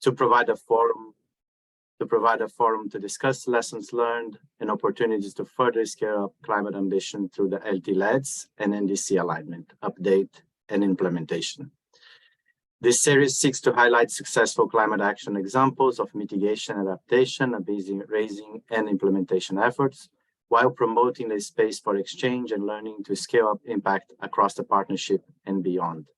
to provide a forum to discuss lessons learned and opportunities to further scale up climate ambition through the LT-LEDs and NDC alignment, update, and implementation. This series seeks to highlight successful climate action examples of mitigation, adaptation, raising, and implementation efforts, while promoting a space for exchange and learning to scale up impact across the partnership and beyond.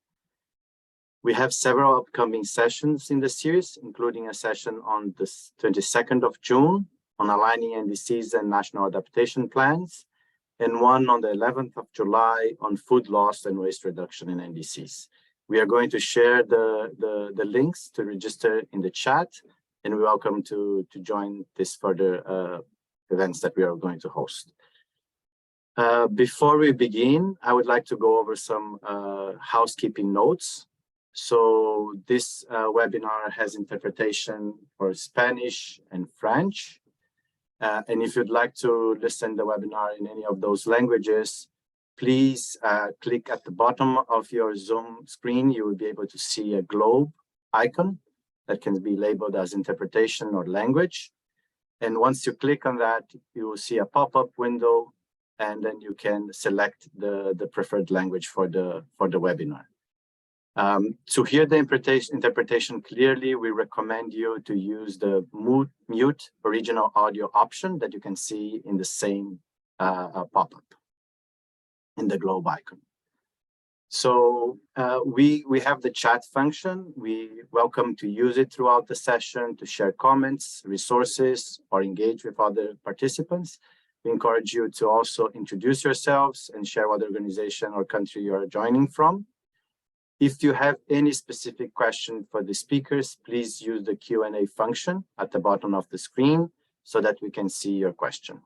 We have several upcoming sessions in the series, including a session on the 22nd of June on aligning NDCs and national adaptation plans, and one on the 11th of July on food loss and waste reduction in NDCs. We are going to share the links to register in the chat, and we're welcome to join this further events that we are going to host. Before we begin, I would like to go over some housekeeping notes. So this webinar has interpretation for Spanish and French. And if you'd like to listen to the webinar in any of those languages, please click at the bottom of your Zoom screen. You will be able to see a globe icon that can be labeled as interpretation or language. And once you click on that, you will see a pop-up window, and then you can select the preferred language for the webinar. To hear the interpretation clearly, we recommend you to use the mute original audio option that you can see in the same pop-up in the globe icon. So we have the chat function. We welcome to use it throughout the session to share comments, resources, or engage with other participants. We encourage you to also introduce yourselves and share what organization or country you are joining from. If you have any specific question for the speakers, please use the Q&A function at the bottom of the screen so that we can see your question.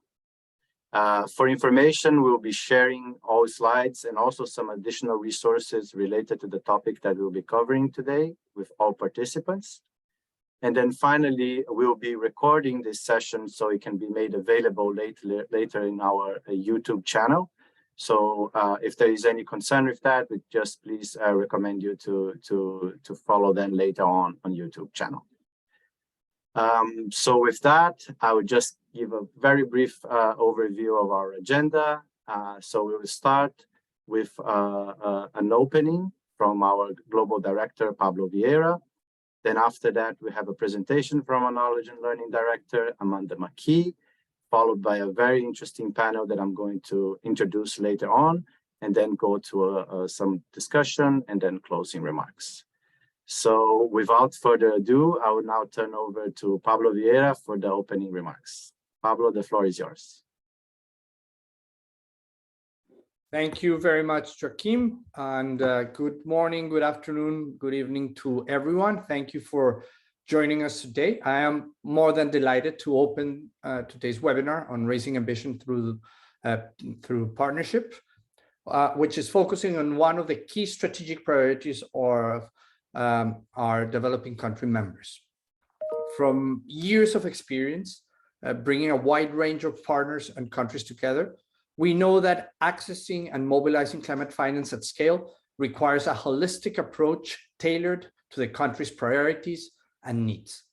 For information, we'll be sharing all slides and also some additional resources related to the topic that we'll be covering today with all participants. And then finally, we'll be recording this session so it can be made available later in our YouTube channel. So if there is any concern with that, we just please recommend you to follow them later on YouTube channel. So with that, I would just give a very brief overview of our agenda. So we will start with an opening from our Global Director, Pablo Vieira. Then after that, we have a presentation from our Knowledge and Learning Director, Amanda McKee, followed by a very interesting panel that I'm going to introduce later on, and then go to some discussion and then closing remarks. So without further ado, I will now turn over to Pablo Vieira for the opening remarks. Pablo, the floor is yours. Thank you very much, Joaquim, and good morning, good afternoon, good evening to everyone. Thank you for joining us today. I am more than delighted to open today's webinar on raising ambition through partnership, which is focusing on one of the key strategic priorities of our developing country members. From years of experience, bringing a wide range of partners and countries together, we know that accessing and mobilizing climate finance at scale requires a holistic approach tailored to the country's priorities and needs,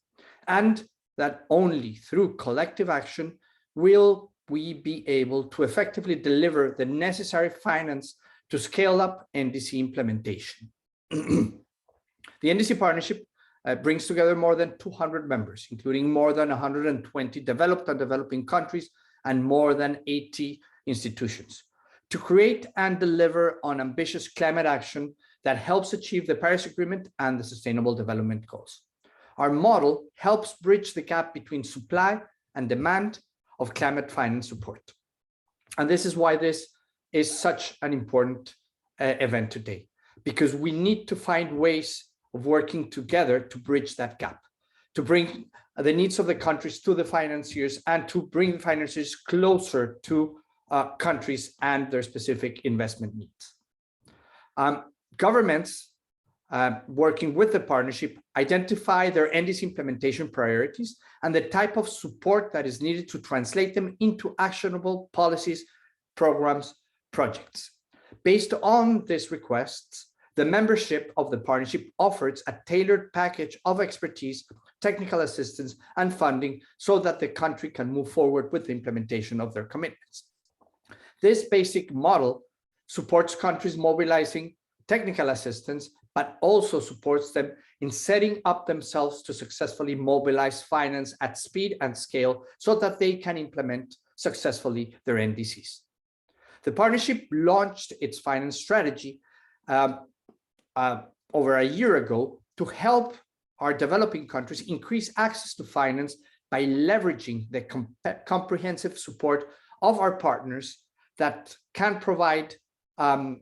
and that only through collective action will we be able to effectively deliver the necessary finance to scale up NDC implementation. The NDC Partnership brings together more than 200 members, including more than 120 developed and developing countries and more than 80 institutions, to create and deliver on ambitious climate action that helps achieve the Paris Agreement and the Sustainable Development Goals. Our model helps bridge the gap between supply and demand of climate finance support. And this is why this is such an important event today, because we need to find ways of working together to bridge that gap, to bring the needs of the countries to the financiers and to bring the financiers closer to countries and their specific investment needs. Governments working with the partnership identify their NDC implementation priorities and the type of support that is needed to translate them into actionable policies, programs, projects. Based on these requests, The membership of the partnership offers a tailored package of expertise, technical assistance, and funding so that the country can move forward with the implementation of their commitments. This basic model supports countries mobilizing technical assistance, but also supports them in setting up themselves to successfully mobilize finance at speed and scale so that they can implement successfully their NDCs. The partnership launched its finance strategy over a year ago to help our developing countries increase access to finance by leveraging the comprehensive support of our partners that can provide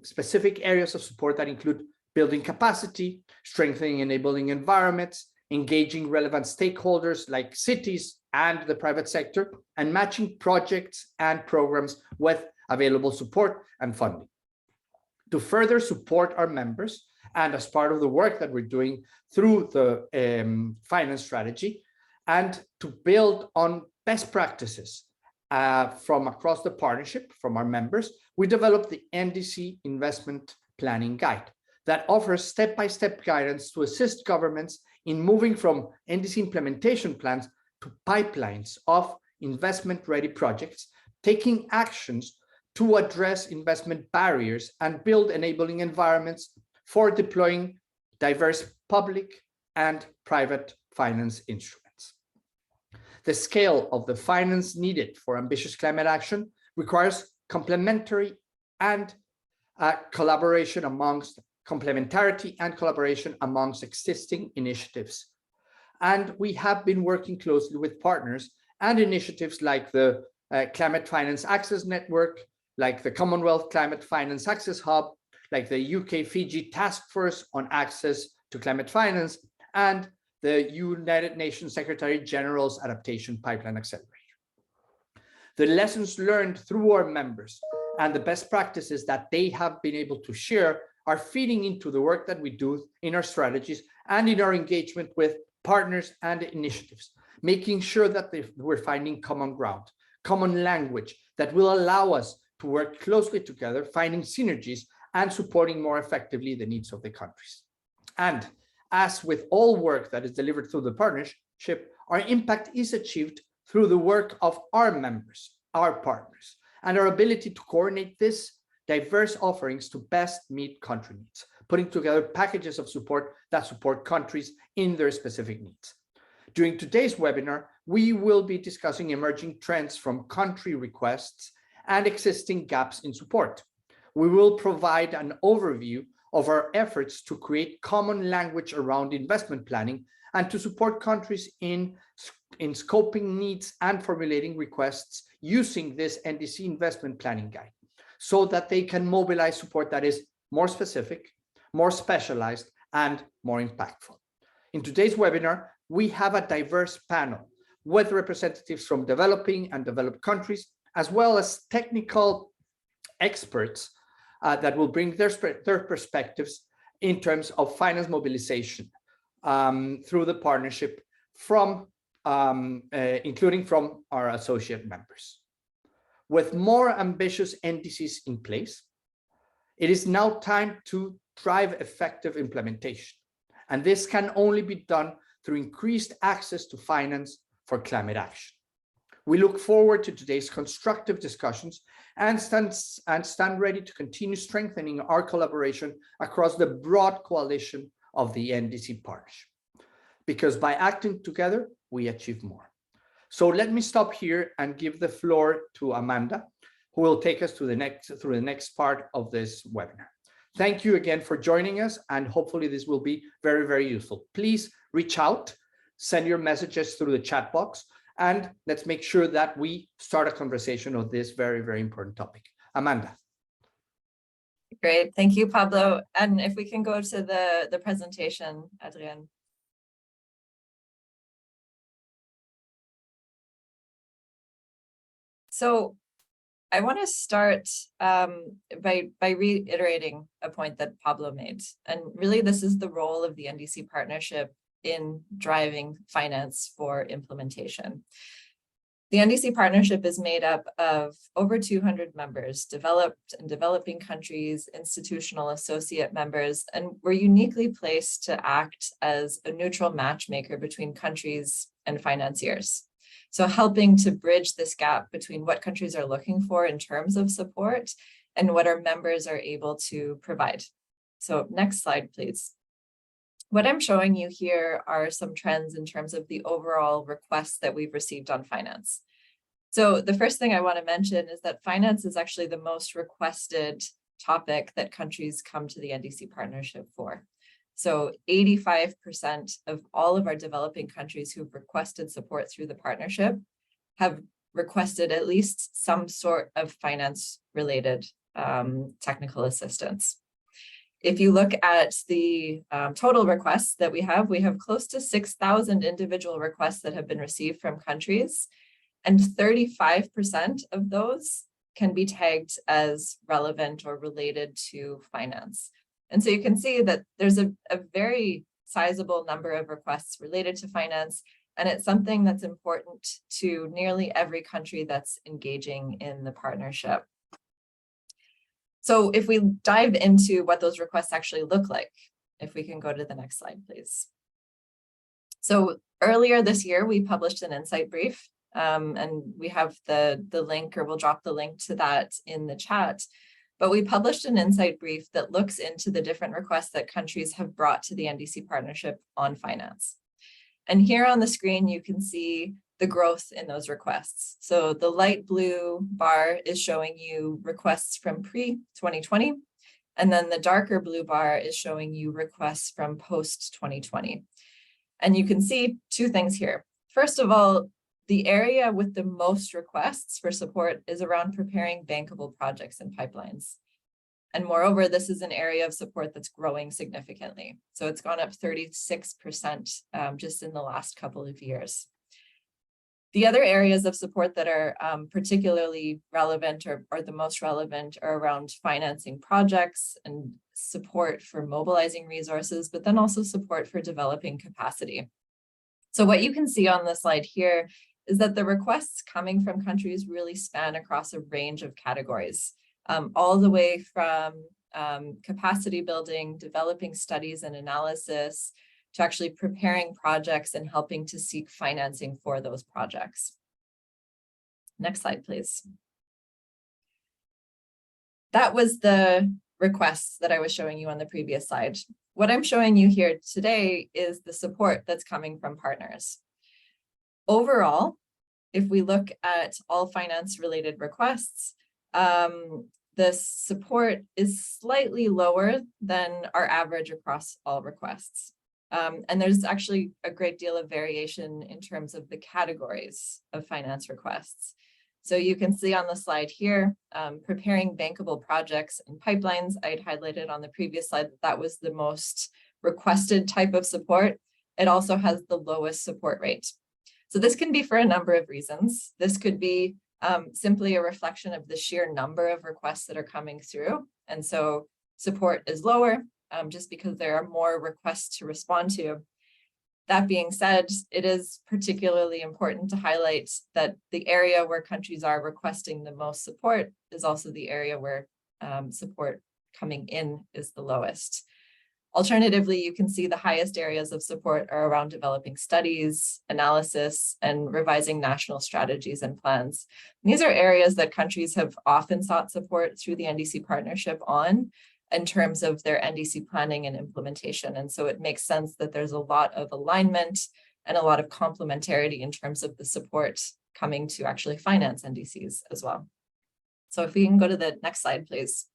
specific areas of support that include building capacity, strengthening enabling environments, engaging relevant stakeholders like cities and the private sector, and matching projects and programs with available support and funding. To further support our members, and as part of the work that we're doing through the finance strategy, and to build on best practices from across the partnership, from our members, we developed the NDC Investment Planning Guide that offers step-by-step guidance to assist governments in moving from NDC implementation plans to pipelines of investment-ready projects, taking actions to address investment barriers and build enabling environments for deploying diverse public and private finance instruments. The scale of the finance needed for ambitious climate action requires complementarity and complementarity and collaboration amongst existing initiatives. And we have been working closely with partners and initiatives like the Climate Finance Access Network, like the Commonwealth Climate Finance Access Hub, like the UK-Fiji Task Force on Access to Climate Finance, and the United Nations Secretary General's Adaptation Pipeline Accelerator. The lessons learned through our members and the best practices that they have been able to share are feeding into the work that we do in our strategies and in our engagement with partners and initiatives, making sure that we're finding common ground, common language that will allow us to work closely together, finding synergies and supporting more effectively the needs of the countries. And as with all work that is delivered through the partnership, our impact is achieved through the work of our members, our partners, and our ability to coordinate this diverse offerings to best meet country needs, putting together packages of support that support countries in their specific needs. During today's webinar, we will be discussing emerging trends from country requests and existing gaps in support. We will provide an overview of our efforts to create common language around investment planning and to support countries in scoping needs and formulating requests using this NDC investment planning guide so that they can mobilize support that is more specific, more specialized, and more impactful. In today's webinar, we have a diverse panel with representatives from developing and developed countries, as well as technical experts that will bring their perspectives in terms of finance mobilization through the partnership, including from our associate members. With more ambitious NDCs in place, it is now time to drive effective implementation. And this can only be done through increased access to finance for climate action. We look forward to today's constructive discussions and stand ready to continue strengthening our collaboration across the broad coalition of the NDC Partnership. Because by acting together, we achieve more. So let me stop here and give the floor to Amanda, who will take us through the next part of this webinar. Thank you again for joining us, and hopefully this will be very, very useful. Please reach out, send your messages through the chat box, and let's make sure that we start a conversation on this very, very important topic. Amanda. Great, thank you, Pablo. And if we can go to the presentation, Adrian. So I want to start by reiterating a point that Pablo made. And really, this is the role of the NDC partnership in driving finance for implementation. The NDC Partnership is made up of over 200 members, developed and developing countries, institutional associate members, and we're uniquely placed to act as a neutral matchmaker between countries and financiers. So helping to bridge this gap between what countries are looking for in terms of support and what our members are able to provide. So next slide, please. What I'm showing you here are some trends in terms of the overall requests that we've received on finance. So the first thing I want to mention is that finance is actually the most requested topic that countries come to the NDC Partnership for. So 85% of all of our developing countries who've requested support through the partnership have requested at least some sort of finance-related technical assistance. If you look at the total requests that we have close to 6,000 individual requests that have been received from countries, and 35% of those can be tagged as relevant or related to finance. And so you can see that there's a very sizable number of requests related to finance, and it's something that's important to nearly every country that's engaging in the partnership. So if we dive into what those requests actually look like, if we can go to the next slide, please. So earlier this year, we published an insight brief, and we have the link, or we'll drop the link to that in the chat. But we published an insight brief that looks into the different requests that countries have brought to the NDC Partnership on finance. And here on the screen, you can see the growth in those requests. So the light blue bar is showing you requests from pre-2020, and then the darker blue bar is showing you requests from post-2020. And you can see two things here. First of all, the area with the most requests for support is around preparing bankable projects and pipelines. And moreover, this is an area of support that's growing significantly. So it's gone up 36% just in the last couple of years. The other areas of support that are particularly relevant or the most relevant are around financing projects and support for mobilizing resources, but then also support for developing capacity. So what you can see on the slide here is that the requests coming from countries really span across a range of categories, all the way from capacity building, developing studies and analysis, to actually preparing projects and helping to seek financing for those projects. Next slide, please. That was the requests that I was showing you on the previous slide. What I'm showing you here today is the support that's coming from partners. Overall, if we look at all finance-related requests, the support is slightly lower than our average across all requests. And there's actually a great deal of variation in terms of the categories of finance requests. So you can see on the slide here, preparing bankable projects and pipelines. I'd highlighted on the previous slide that was the most requested type of support. It also has the lowest support rate. So this can be for a number of reasons. This could be simply a reflection of the sheer number of requests that are coming through. And so support is lower just because there are more requests to respond to. That being said, it is particularly important to highlight that the area where countries are requesting the most support is also the area where support coming in is the lowest. Alternatively, you can see the highest areas of support are around developing studies, analysis, and revising national strategies and plans. And these are areas that countries have often sought support through the NDC Partnership on in terms of their NDC planning and implementation. And so it makes sense that there's a lot of alignment and a lot of complementarity in terms of the support coming to actually finance NDCs as well. So if we can go to the next slide, please.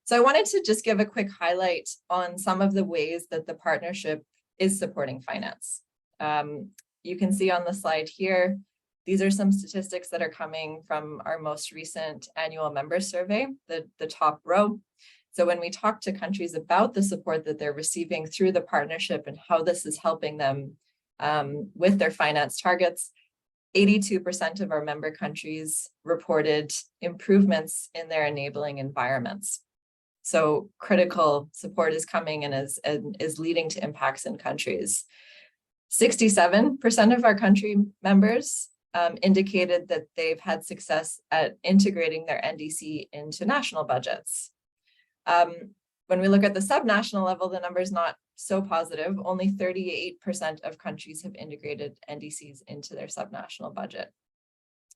So I wanted to just give a quick highlight on some of the ways that the partnership is supporting finance. You can see on the slide here, these are some statistics that are coming from our most recent annual member survey, the top row. So when we talk to countries about the support that they're receiving through the partnership and how this is helping them with their finance targets, 82% of our member countries reported improvements in their enabling environments. So critical support is coming and is leading to impacts in countries. 67% of our country members indicated that they've had success at integrating their NDC into national budgets. When we look at the subnational level, the number is not so positive. Only 38% of countries have integrated NDCs into their subnational budget.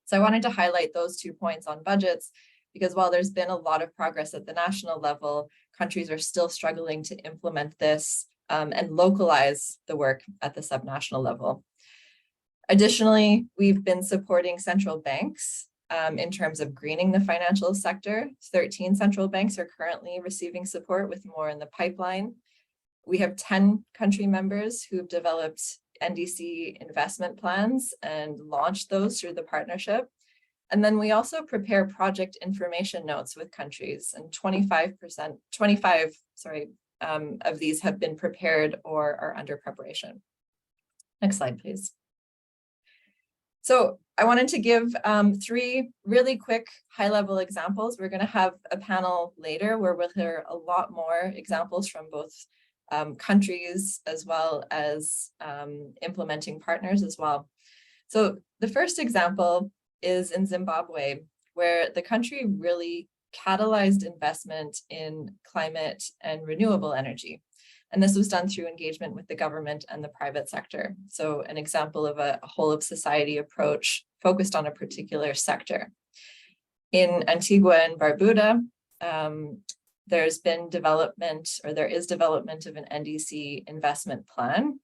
So I wanted to highlight those 2 points on budgets, because while there's been a lot of progress at the national level, countries are still struggling to implement this and localize the work at the subnational level. Additionally, we've been supporting central banks in terms of greening the financial sector. 13 central banks are currently receiving support, with more in the pipeline. We have 10 country members who've developed NDC investment plans and launched those through the partnership. And then we also prepare project information notes with countries, and 25 of these have been prepared or are under preparation. Next slide, please. So I wanted to give 3 really quick high-level examples. We're going to have a panel later where we'll hear a lot more examples from both countries as well as implementing partners as well. So the first example is in Zimbabwe, where the country really catalyzed investment in climate and renewable energy. And this was done through engagement with the government and the private sector. So an example of a whole of society approach focused on a particular sector. In Antigua and Barbuda, there's been development, or there is development of an NDC investment plan.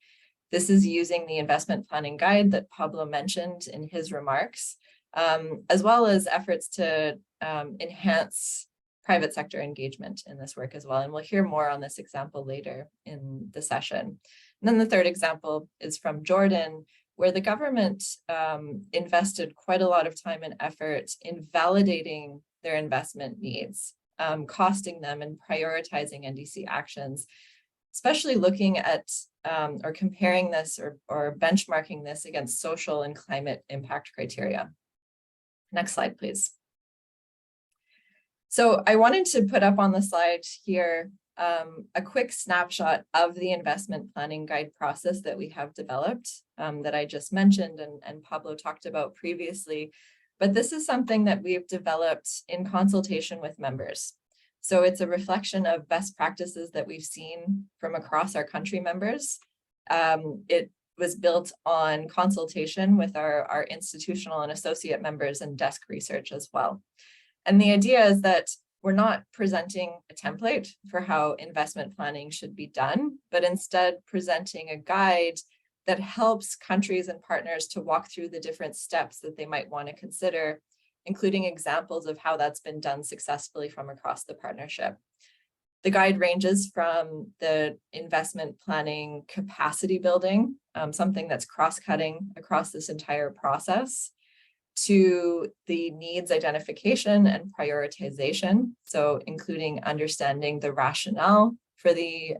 This is using the investment planning guide that Pablo mentioned in his remarks, as well as efforts to enhance private sector engagement in this work as well. And we'll hear more on this example later in the session. And then the third example is from Jordan, where the government invested quite a lot of time and effort in validating their investment needs, costing them and prioritizing NDC actions, especially looking at or comparing this or benchmarking this against social and climate impact criteria. Next slide, please. So I wanted to put up on the slide here a quick snapshot of the investment planning guide process that we have developed that I just mentioned and Pablo talked about previously. But this is something that we've developed in consultation with members. So it's a reflection of best practices that we've seen from across our country members. It was built on consultation with our institutional and associate members and desk research as well. And the idea is that we're not presenting a template for how investment planning should be done, but instead presenting a guide that helps countries and partners to walk through the different steps that they might want to consider, including examples of how that's been done successfully from across the partnership. The guide ranges from the investment planning capacity building, something that's cross-cutting across this entire process, to the needs identification and prioritization. So including understanding the rationale for the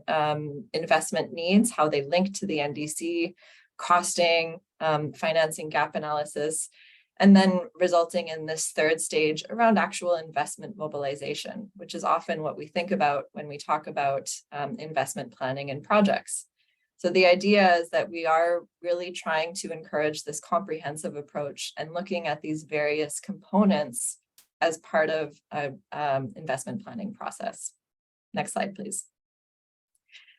investment needs, how they link to the NDC, costing, financing gap analysis, and then resulting in this third stage around actual investment mobilization, which is often what we think about when we talk about investment planning and projects. So the idea is that we are really trying to encourage this comprehensive approach and looking at these various components as part of an investment planning process. Next slide, please.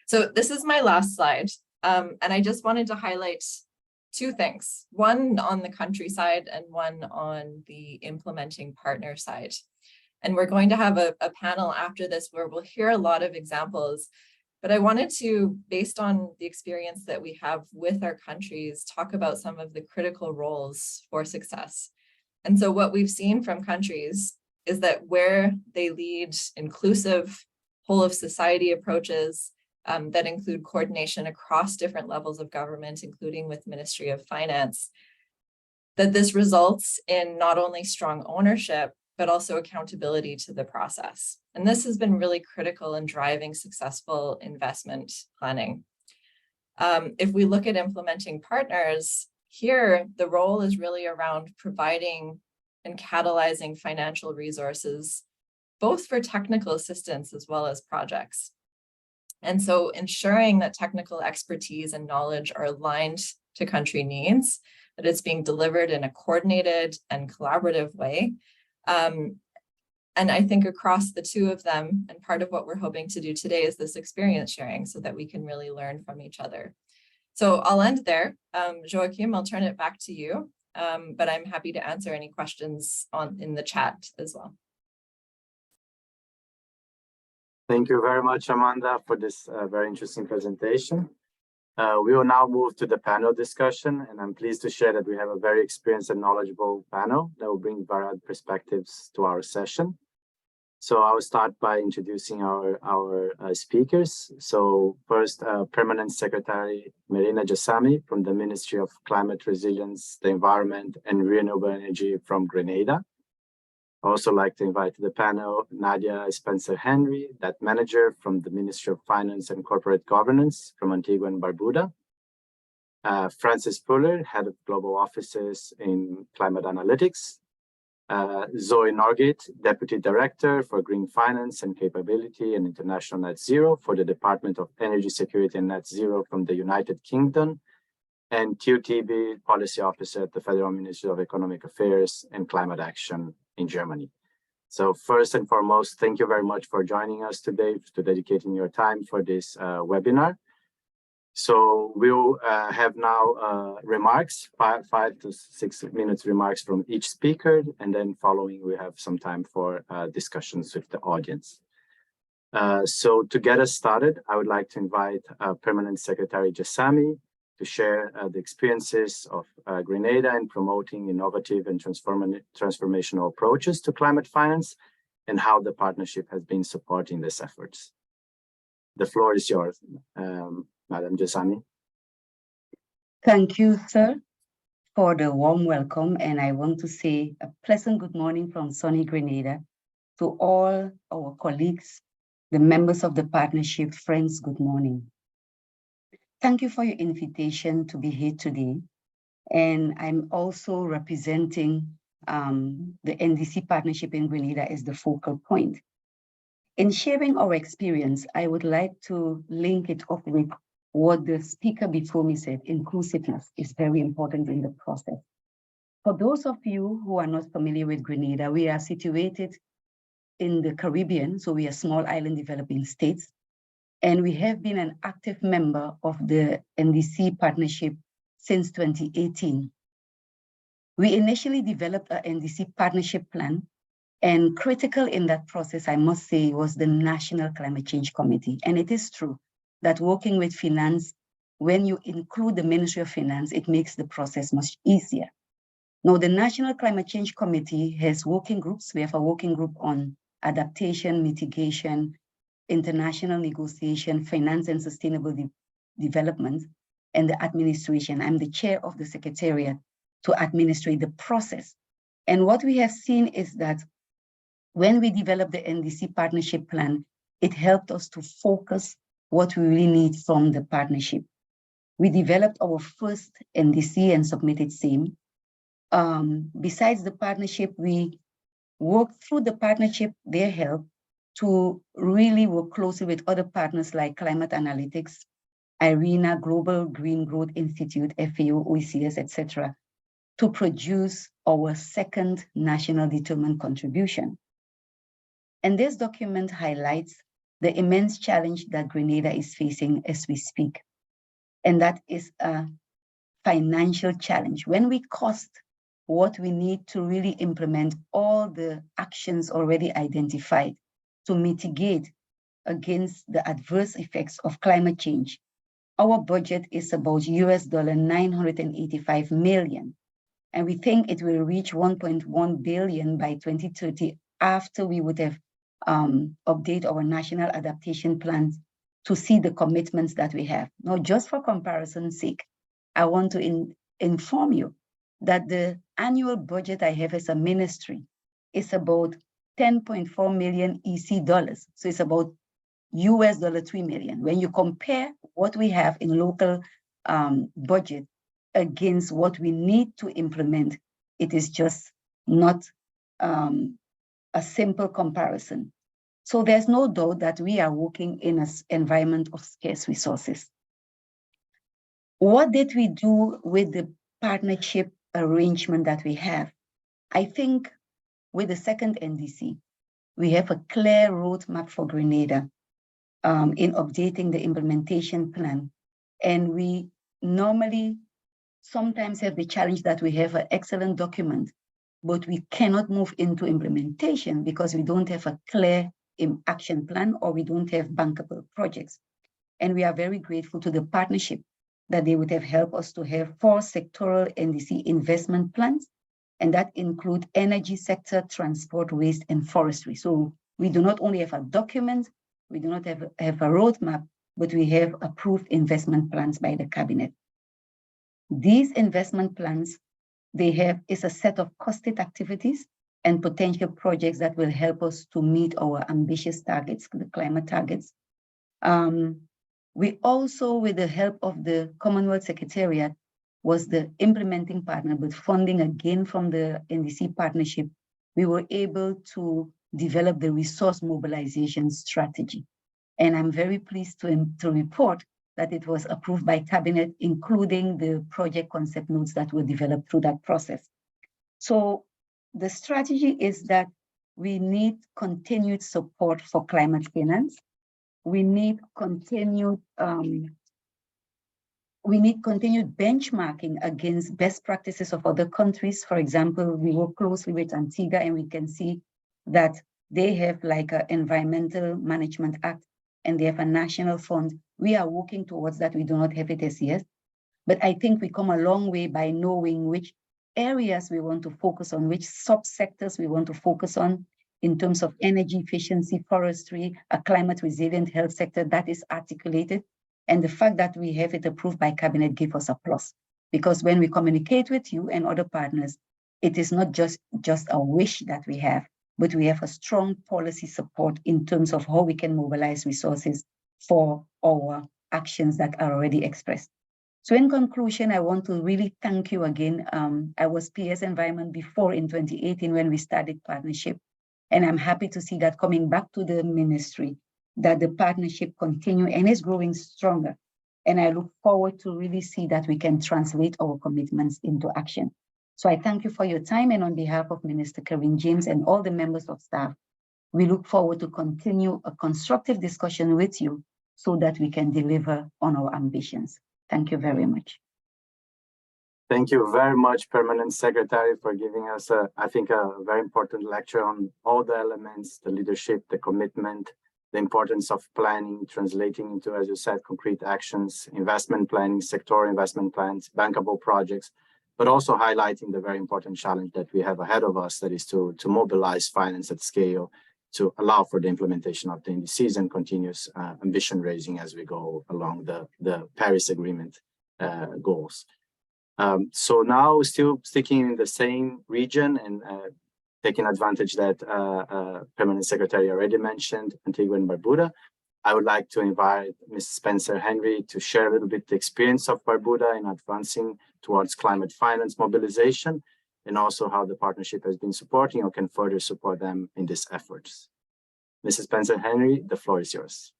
So this is my last slide, and I just wanted to highlight 2 things, one on the country side and one on the implementing partner side. And we're going to have a panel after this where we'll hear a lot of examples. But I wanted to, based on the experience that we have with our countries, talk about some of the critical roles for success. And so what we've seen from countries is that where they lead inclusive whole of society approaches that include coordination across different levels of government, including with Ministry of Finance, that this results in not only strong ownership, but also accountability to the process. And this has been really critical in driving successful investment planning. If we look at implementing partners, here the role is really around providing and catalyzing financial resources, both for technical assistance as well as projects. And so ensuring that technical expertise and knowledge are aligned to country needs, that it's being delivered in a coordinated and collaborative way. And I think across the two of them, and part of what we're hoping to do today is this experience sharing so that we can really learn from each other. So I'll end there. Joachim, I'll turn it back to you, but I'm happy to answer any questions in the chat as well. Thank you very much, Amanda, for this very interesting presentation. We will now move to the panel discussion, and I'm pleased to share that we have a very experienced and knowledgeable panel that will bring varied perspectives to our session. So I will start by introducing our speakers. So first, Permanent Secretary Marina Jassami from the Ministry of Climate Resilience, the Environment and Renewable Energy from Grenada. I also like to invite to the panel Nadia Spencer-Henry, that manager from the Ministry of Finance and Corporate Governance from Antigua and Barbuda. Francis Fuller, Head of Global Offices in Climate Analytics. Zoe Norgate, Deputy Director for Green Finance and Capability and International Net Zero for the Department of Energy Security and Net Zero from the United Kingdom. And Tu Tibi, Policy Officer at the Federal Ministry of Economic Affairs and Climate Action in Germany. So first and foremost, thank you very much for joining us today, to dedicating your time for this webinar. So we'll have now remarks, 5 to 6 minutes remarks from each speaker, and then following we have some time for discussions with the audience. So to get us started, I would like to invite Permanent Secretary Jassami to share the experiences of Grenada in promoting innovative and transformational approaches to climate finance and how the partnership has been supporting these efforts. The floor is yours, Madam Jassami. Thank you, sir, for the warm welcome. And I want to say a pleasant good morning from sunny Grenada to all our colleagues, the members of the partnership, friends, good morning. Thank you for your invitation to be here today. And I'm also representing the NDC Partnership in Grenada as the focal point. In sharing our experience, I would like to link it up with what the speaker before me said. Inclusiveness is very important in the process. For those of you who are not familiar with Grenada, we are situated in the Caribbean, so we are small island developing states. And we have been an active member of the NDC Partnership since 2018. We initially developed a NDC Partnership Plan, and critical in that process, I must say, was the National Climate Change Committee. And it is true that working with finance, when you include the Ministry of Finance, it makes the process much easier. Now, the National Climate Change Committee has working groups. We have a working group on adaptation, mitigation, international negotiation, finance and sustainable development, and the administration. I'm the chair of the Secretariat to administrate the process. And what we have seen is that when we developed the NDC Partnership Plan, it helped us to focus what we really need from the partnership. We developed our first NDC and submitted same. Besides the partnership, we worked through the partnership, their help, to really work closely with other partners like Climate Analytics, IRENA, Global Green Growth Institute, FAO, OECS, etc., to produce our second national determined contribution. And this document highlights the immense challenge that Grenada is facing as we speak. And that is a financial challenge. When we cost what we need to really implement all the actions already identified to mitigate against the adverse effects of climate change, our budget is about US $985 million. And we think it will reach 1.1 billion by 2030 after we would have update our national adaptation plans to see the commitments that we have. Now, just for comparison's sake, I want to inform you that the annual budget I have as a ministry is about 10.4 million EC dollars. So it's about US $3 million. When you compare what we have in local budget against what we need to implement, it is just not a simple comparison. So there's no doubt that we are working in an environment of scarce resources. What did we do with the partnership arrangement that we have? I think with the second NDC, we have a clear roadmap for Grenada in updating the implementation plan. And we normally sometimes have the challenge that we have an excellent document, but we cannot move into implementation because we don't have a clear action plan or we don't have bankable projects. And we are very grateful to the partnership that they would have helped us to have 4 sectoral NDC investment plans, and that include energy sector, transport, waste, and forestry. So we do not only have a document, we do not have a roadmap, but we have approved investment plans by the cabinet. These investment plans, they have is a set of costed activities and potential projects that will help us to meet our ambitious targets, the climate targets. We also, with the help of the Commonwealth Secretariat, was the implementing partner, but funding again from the NDC partnership, we were able to develop the resource mobilization strategy. And I'm very pleased to report that it was approved by cabinet, including the project concept notes that were developed through that process. So the strategy is that we need continued support for climate finance. We need continued benchmarking against best practices of other countries. For example, we work closely with Antigua and we can see that they have like an Environmental Management Act and they have a national fund. We are working towards that. We do not have it as yet, but I think we come a long way by knowing which areas we want to focus on, which subsectors we want to focus on in terms of energy efficiency, forestry, a climate resilient health sector that is articulated. And the fact that we have it approved by cabinet gives us a plus, because when we communicate with you and other partners, it is not just a wish that we have, but we have a strong policy support in terms of how we can mobilize resources for our actions that are already expressed. So in conclusion, I want to really thank you again. I was PS Environment before in 2018 when we started partnership, and I'm happy to see that coming back to the ministry, that the partnership continue and is growing stronger. And I look forward to really see that we can translate our commitments into action. So I thank you for your time, and on behalf of Minister Kevin James and all the members of staff, we look forward to continue a constructive discussion with you so that we can deliver on our ambitions. Thank you very much. Thank you very much, Permanent Secretary, for giving us, I think, a very important lecture on all the elements, the leadership, the commitment, the importance of planning, translating into, as you said, concrete actions, investment planning, sectoral investment plans, bankable projects, but also highlighting the very important challenge that we have ahead of us, that is to mobilize finance at scale to allow for the implementation of the NDCs and continuous ambition raising as we go along the Paris Agreement goals. So now, still sticking in the same region and taking advantage that Permanent Secretary already mentioned, Antigua and Barbuda, I would like to invite Ms. Spencer Henry to share a little bit the experience of Barbuda in advancing towards climate finance mobilization, and also how the partnership has been supporting or can further support them in these efforts. Mrs. Spencer Henry, the floor is yours.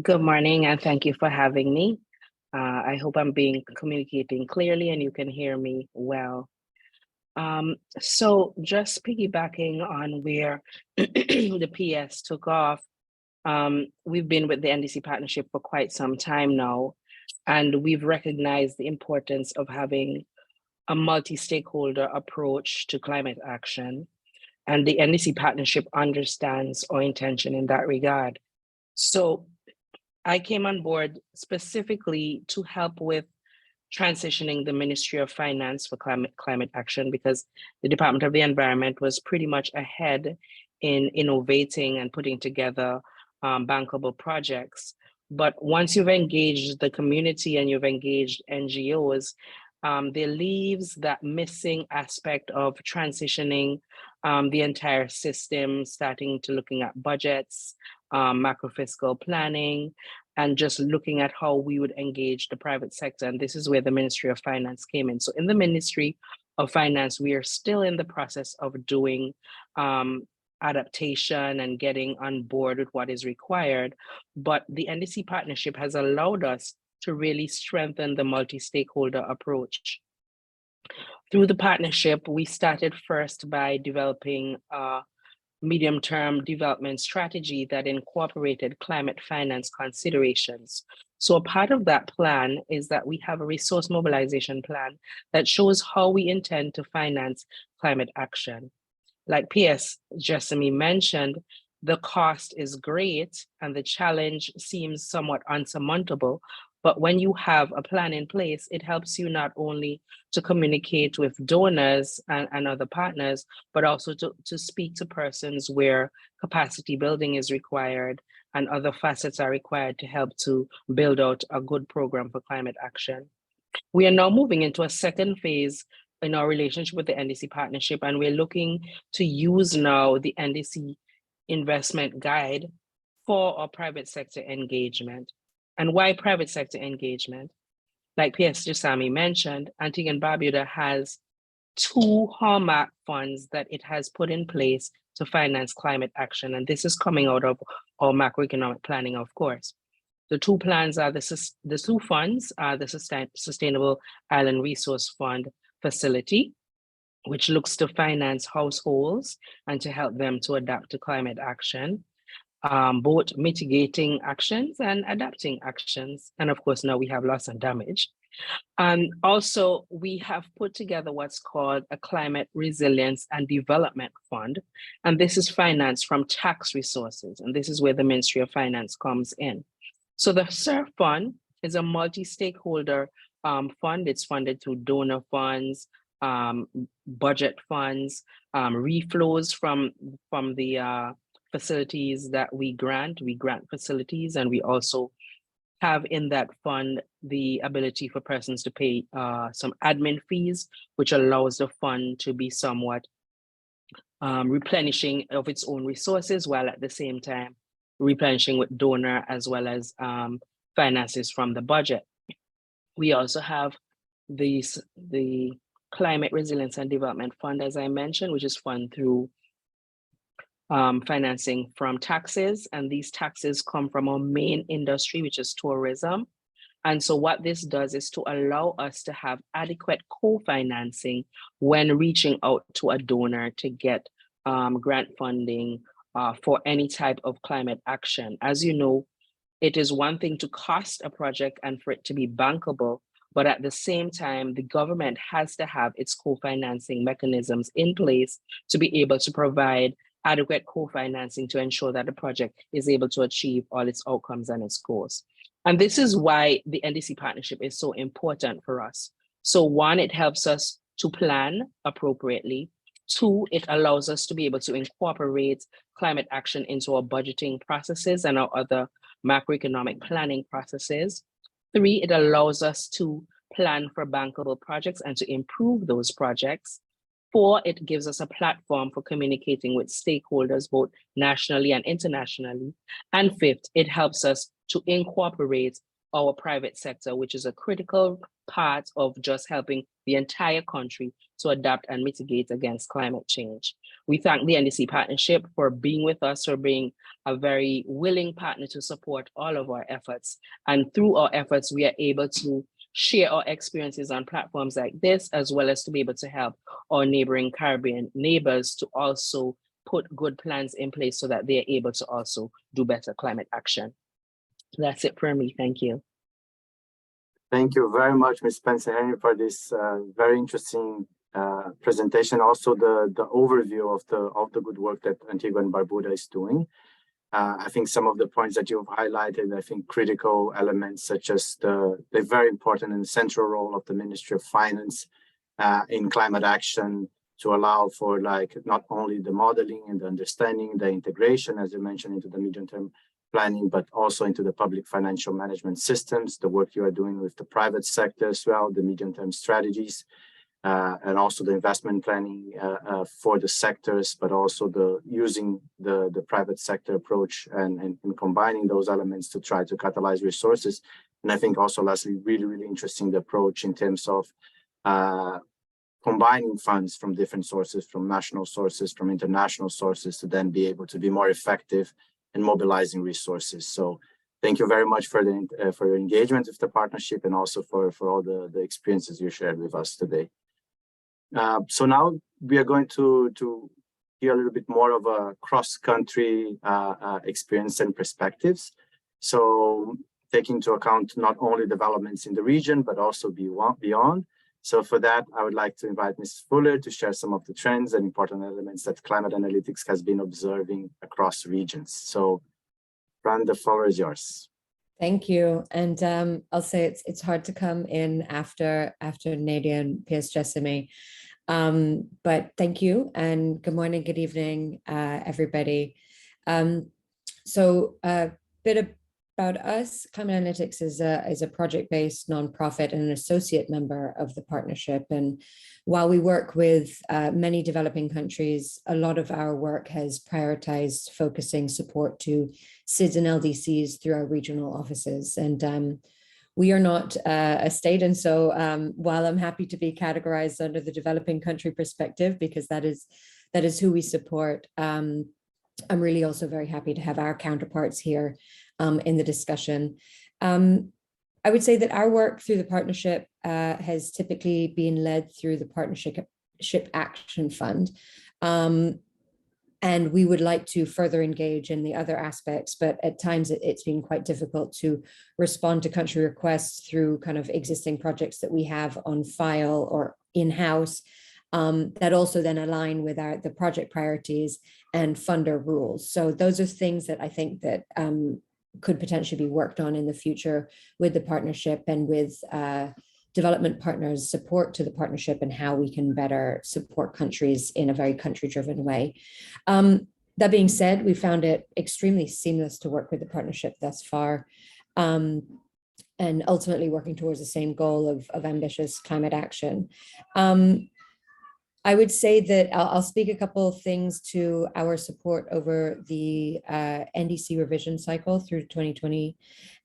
Good morning, and thank you for having me. I hope I'm communicating clearly and you can hear me well. So just piggybacking on where the PS took off, we've been with the NDC partnership for quite some time now, and we've recognized the importance of having a multi-stakeholder approach to climate action. And the NDC partnership understands our intention in that regard. So I came on board specifically to help with transitioning the Ministry of Finance for climate action, because the Department of the Environment was pretty much ahead in innovating and putting together bankable projects. But once you've engaged the community and you've engaged NGOs, there leaves that missing aspect of transitioning the entire system, starting to looking at budgets, macro fiscal planning, and just looking at how we would engage the private sector. And this is where the Ministry of Finance came in. So in the Ministry of Finance, we are still in the process of doing adaptation and getting on board with what is required. But the NDC partnership has allowed us to really strengthen the multi-stakeholder approach. Through the partnership, we started first by developing a medium-term development strategy that incorporated climate finance considerations. So a part of that plan is that we have a resource mobilization plan that shows how we intend to finance climate action. Like PS Jessamy mentioned, the cost is great and the challenge seems somewhat unsurmountable. But when you have a plan in place, it helps you not only to communicate with donors and other partners, but also to speak to persons where capacity building is required and other facets are required to help to build out a good program for climate action. We are now moving into a second phase in our relationship with the NDC Partnership, and we're looking to use now the NDC investment guide for our private sector engagement. And why private sector engagement? Like PS Jessamy mentioned, Antigua and Barbuda has 2 hallmark funds that it has put in place to finance climate action. And this is coming out of our macroeconomic planning, of course. The 2 plans are the 2 funds are the Sustainable Island Resource Fund facility, which looks to finance households and to help them to adapt to climate action. Both mitigating actions and adapting actions. And of course, now we have loss and damage. And also, we have put together what's called a Climate Resilience and Development Fund. And this is financed from tax resources. And this is where the Ministry of Finance comes in. So the SURF Fund is a multi-stakeholder fund. It's funded through donor funds, budget funds, reflows from the facilities that we grant facilities, and we also have in that fund the ability for persons to pay some admin fees, which allows the fund to be somewhat replenishing of its own resources, while at the same time replenishing with donor as well as finances from the budget. We also have the Climate Resilience and Development Fund, as I mentioned, which is funded through financing from taxes, and these taxes come from our main industry, which is tourism. And so what this does is to allow us to have adequate co-financing when reaching out to a donor to get grant funding for any type of climate action. As you know, it is one thing to cost a project and for it to be bankable, but at the same time, the government has to have its co-financing mechanisms in place to be able to provide adequate co-financing to ensure that the project is able to achieve all its outcomes and its goals. And this is why the NDC Partnership is so important for us. So 1, it helps us to plan appropriately. 2, it allows us to be able to incorporate climate action into our budgeting processes and our other macroeconomic planning processes. 3, it allows us to plan for bankable projects and to improve those projects. 4, it gives us a platform for communicating with stakeholders, both nationally and internationally. And 5th, it helps us to incorporate our private sector, which is a critical part of just helping the entire country to adapt and mitigate against climate change. We thank the NDC Partnership for being with us, for being a very willing partner to support all of our efforts. And through our efforts, we are able to share our experiences on platforms like this, as well as to be able to help our neighboring Caribbean neighbors to also put good plans in place so that they're able to also do better climate action. That's it for me. Thank you. Thank you very much, Ms. Spencer-Henry, for this very interesting presentation. Also, the overview of the good work that Antigua and Barbuda is doing. I think some of the points that you've highlighted, I think critical elements such as the very important and central role of the Ministry of Finance in climate action to allow for like not only the modeling and the understanding, the integration, as you mentioned, into the medium-term planning, but also into the public financial management systems, the work you are doing with the private sector as well, the medium-term strategies, and also the investment planning for the sectors, but also the using the private sector approach and combining those elements to try to catalyze resources. And I think also lastly, really, really interesting the approach in terms of combining funds from different sources, from national sources, from international sources, to then be able to be more effective in mobilizing resources. So Thank you very much for your engagement with the partnership and also for all the experiences you shared with us today. So now we are going to hear a little bit more of a cross-country experience and perspectives. So taking into account not only developments in the region, but also beyond. So for that, I would like to invite Ms. Fuller to share some of the trends and important elements that climate analytics has been observing across regions. So Fran, the floor is yours. Thank you. And I'll say it's hard to come in after Nadia and P.S. Jessamy. But thank you and good morning, good evening, everybody. So a bit about us. Climate Analytics is a project-based nonprofit and an associate member of the partnership. And while we work with many developing countries, a lot of our work has prioritized focusing support to SIDS and LDCs through our regional offices. And we are not a state. And so while I'm happy to be categorized under the developing country perspective, because that is who we support, I'm really also very happy to have our counterparts here in the discussion. I would say that our work through the partnership has typically been led through the Partnership Action Fund. And we would like to further engage in the other aspects, but at times it's been quite difficult to respond to country requests through kind of existing projects that we have on file or in-house that also then align with the project priorities and funder rules. So those are things that I think that could potentially be worked on in the future with the partnership and with development partners' support to the partnership and how we can better support countries in a very country-driven way. That being said, we found it extremely seamless to work with the partnership thus far, and ultimately working towards the same goal of ambitious climate action. I would say that I'll speak a couple of things to our support over the NDC revision cycle through 2020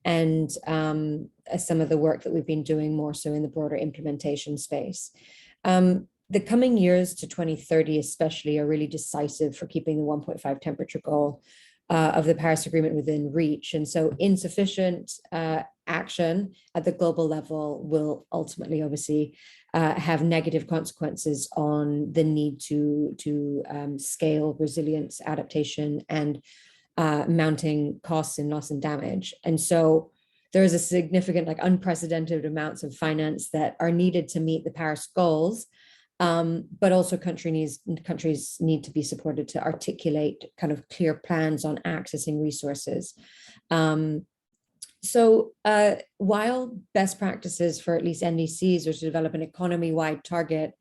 and some of the work that we've been doing more so in the broader implementation space. The coming years to 2030 especially are really decisive for keeping the 1.5 temperature goal of the Paris Agreement within reach. And so insufficient action at the global level will ultimately obviously have negative consequences on the need to scale resilience, adaptation, and mounting costs and loss and damage. And so there is a significant, like unprecedented amounts of finance that are needed to meet the Paris goals, but also countries need to be supported to articulate kind of clear plans on accessing resources. So while best practices for at least NDCs are to develop an economy-wide target,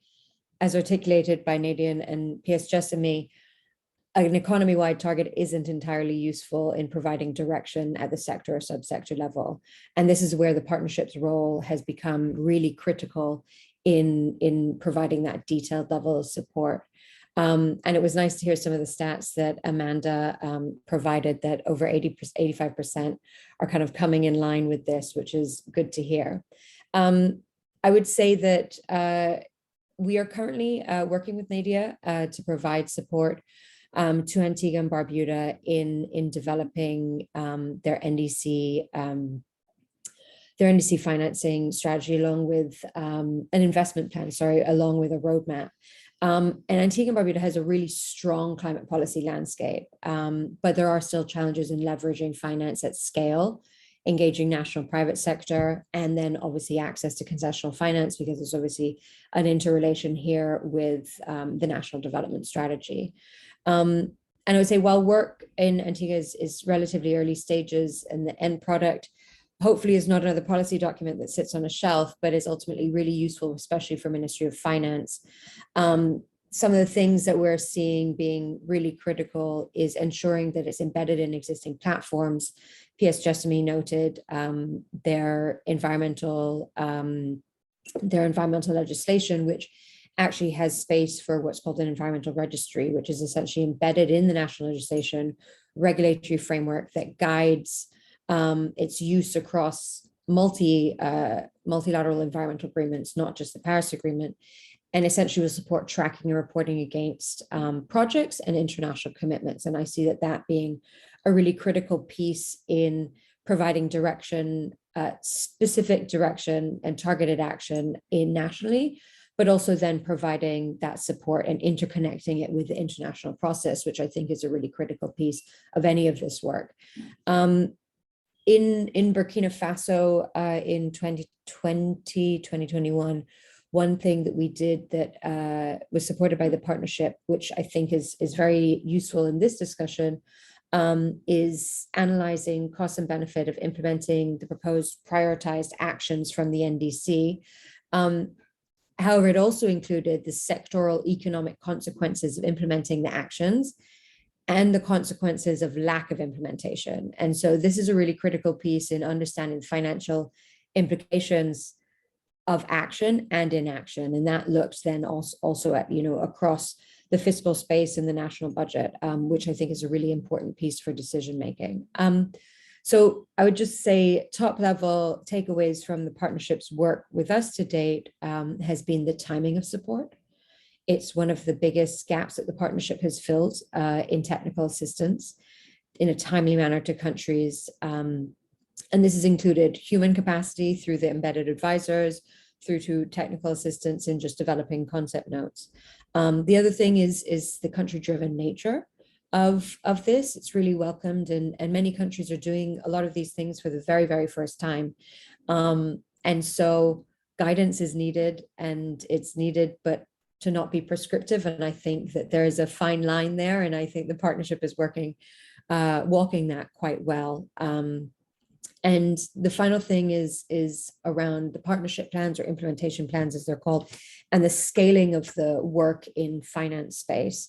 as articulated by Nadine and P.S. Jessamy, an economy-wide target isn't entirely useful in providing direction at the sector or subsector level. And this is where the partnership's role has become really critical in providing that detailed level of support. And it was nice to hear some of the stats that Amanda provided, that over 85% are kind of coming in line with this, which is good to hear. I would say that we are currently working with Nadia to provide support to Antigua and Barbuda in developing their NDC financing strategy, along with an investment plan, along with a roadmap. And Antigua and Barbuda has a really strong climate policy landscape, but there are still challenges in leveraging finance at scale, engaging national private sector, and then obviously access to concessional finance, because there's obviously an interrelation here with the national development strategy. And I would say while work in Antigua is relatively early stages, and the end product hopefully is not another policy document that sits on a shelf, but is ultimately really useful, especially for Ministry of Finance. Some of the things that we're seeing being really critical is ensuring that it's embedded in existing platforms. P.S. Jessamy noted their environmental legislation, which actually has space for what's called an environmental registry, which is essentially embedded in the national legislation regulatory framework that guides its use across multilateral environmental agreements, not just the Paris Agreement, and essentially will support tracking and reporting against projects and international commitments. And I see that being a really critical piece in providing direction, specific direction and targeted action nationally, but also then providing that support and interconnecting it with the international process, which I think is a really critical piece of any of this work. In Burkina Faso in 2020, 2021, one thing that we did that was supported by the partnership, which I think is very useful in this discussion, is analyzing cost and benefit of implementing the proposed prioritized actions from the NDC. However, it also included the sectoral economic consequences of implementing the actions and the consequences of lack of implementation. And so this is a really critical piece in understanding financial implications of action and inaction. And that looks then also at, across the fiscal space and the national budget, which I think is a really important piece for decision making. So I would just say top level takeaways from the partnership's work with us to date has been the timing of support. It's one of the biggest gaps that the partnership has filled in technical assistance in a timely manner to countries. And this has included human capacity through the embedded advisors, through to technical assistance in just developing concept notes. The other thing is the country-driven nature of this. It's really welcomed, and many countries are doing a lot of these things for the very, very first time. And so guidance is needed, and it's needed, but to not be prescriptive. And I think that there is a fine line there, and I think the partnership is walking that quite well. And the final thing is around the partnership plans, or implementation plans as they're called, and the scaling of the work in finance space.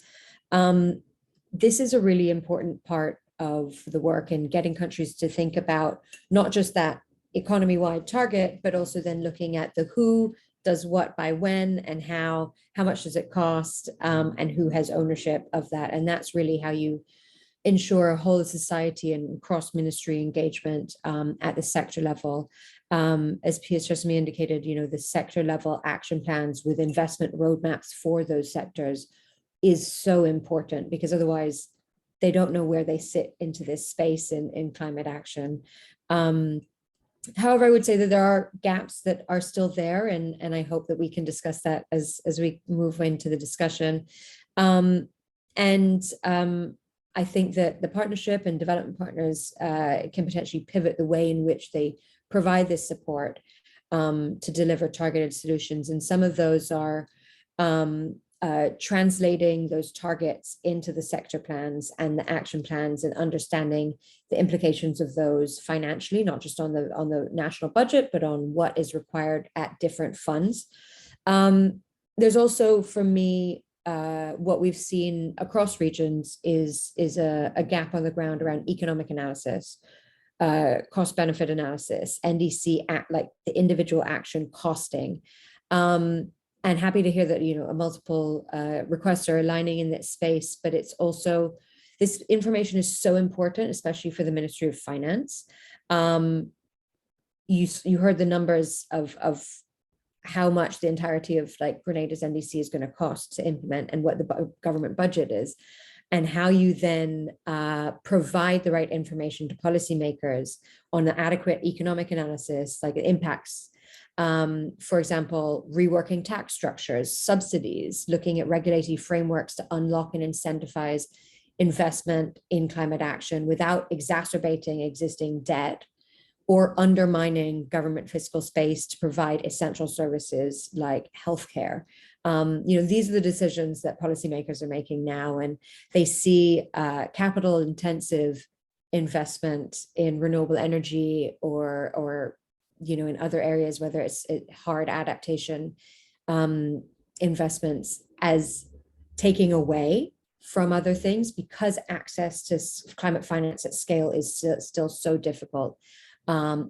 This is a really important part of the work in getting countries to think about not just that economy-wide target, but also then looking at the who does what by when and how much does it cost, and who has ownership of that. And that's really how you ensure a whole of society and cross-ministry engagement at the sector level. As Piers Jessamine indicated, the sector level action plans with investment roadmaps for those sectors is so important, because otherwise they don't know where they sit into this space in climate action. However, I would say that there are gaps that are still there, and I hope that we can discuss that as we move into the discussion. I think that the partnership and development partners can potentially pivot the way in which they provide this support to deliver targeted solutions. And some of those are translating those targets into the sector plans and the action plans, and understanding the implications of those financially, not just on the national budget, but on what is required at different funds. There's also, for me, what we've seen across regions is a gap on the ground around economic analysis, cost benefit analysis, NDC like the individual action costing. And happy to hear that, multiple requests are aligning in that space, but it's also, this information is so important, especially for the Ministry of Finance. You heard the numbers of how much the entirety of Grenada's NDC is going to cost to implement, and what the government budget is, and how you then provide the right information to policymakers on the adequate economic analysis, like it impacts, for example, reworking tax structures, subsidies, looking at regulatory frameworks to unlock and incentivize investment in climate action without exacerbating existing debt or undermining government fiscal space to provide essential services like healthcare. These are the decisions that policymakers are making now, and they see capital intensive investment in renewable energy or in other areas, whether it's hard adaptation investments, as taking away from other things, because access to climate finance at scale is still so difficult,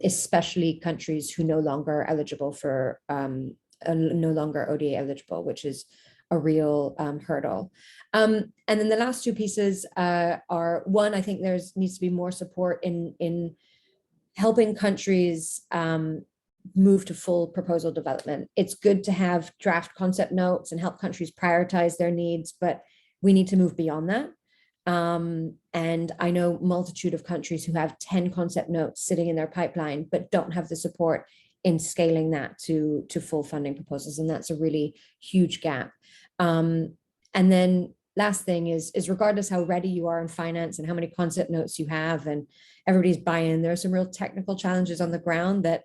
especially countries who no longer eligible for, no longer ODA eligible, which is a real hurdle. And then the last two pieces are, one, I think needs to be more support in helping countries move to full proposal development. It's good to have draft concept notes and help countries prioritize their needs, but we need to move beyond that. And I know multitude of countries who have 10 concept notes sitting in their pipeline, but don't have the support in scaling that to full funding proposals. And that's a really huge gap. And then last thing is regardless how ready you are in finance and how many concept notes you have and everybody's buy-in, there are some real technical challenges on the ground that